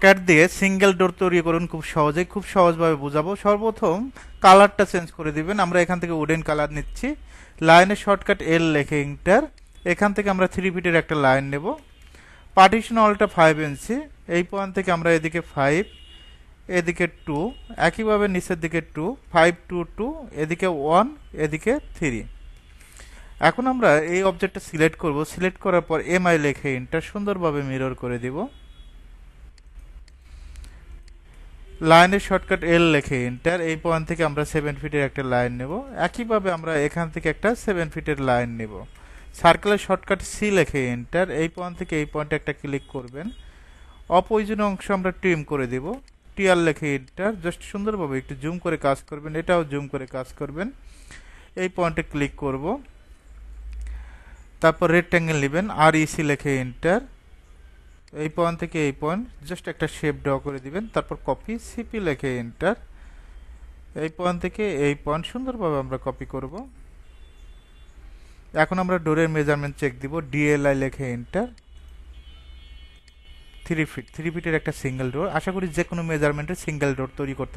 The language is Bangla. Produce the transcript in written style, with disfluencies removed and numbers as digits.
ক্যাট দিয়ে সিঙ্গেল ডোর তৈরি করুন খুব সহজেই, খুব সহজভাবে বোঝাবো। সর্বপ্রথম কালারটা চেঞ্জ করে দিবেন। আমরা এখান থেকে উডেন কালার নিচ্ছি। লাইনের শর্টকাট এল লেখে ইন্টার। এখান থেকে আমরা 3 ফিটের একটা লাইন নেব। পার্টিশন অলটা 5 ইঞ্চি। এই পয়েন্ট থেকে আমরা এদিকে 5, এদিকে 2, একইভাবে নিচের দিকে 2, 5 2 2, এদিকে 1, এদিকে 3। এখন আমরা এই অবজেক্টটা সিলেক্ট করব। সিলেক্ট করার পর এমআই লেখে ইন্টার সুন্দরভাবে মিরর করে দিব। লাইনের শর্টকাট এল লেখে এন্টার। এই পয়েন্ট থেকে আমরা 7 ফিটের একটা লাইন নেব। একইভাবে আমরা এখান থেকে একটা 7 ফিটের লাইন নেব। সার্কেলের শর্টকাট সি লেখে এন্টার। এই পয়েন্ট থেকে এই পয়েন্টে একটা ক্লিক করবেন। অপ্রয়োজনীয় অংশ আমরা ট্রিম করে দেব। টিআর লেখে এন্টার। জাস্ট সুন্দরভাবে একটু জুম করে কাজ করবেন, এটাও জুম করে কাজ করবেন। এই পয়েন্টে ক্লিক করব। তারপর রেক্ট্যাঙ্গেল নেবেন, আর ইসি লেখে এন্টার। এই পয়েন্ট থেকে এই পয়েন্ট জাস্ট একটা শেপ ড্র করে দিবেন। তারপর কপি, সিপি লেখে এন্টার। এই পয়েন্ট থেকে এই পয়েন্ট সুন্দরভাবে আমরা কপি করব। এখন আমরা ডোরের মেজারমেন্ট চেক দিব। ডিএলআই লেখে এন্টার। 3 ফিট, 3 ফিটের একটা সিঙ্গেল ডোর। আশা করি যে কোনো মেজারমেন্টের সিঙ্গেল ডোর তৈরি করতে পারবেন।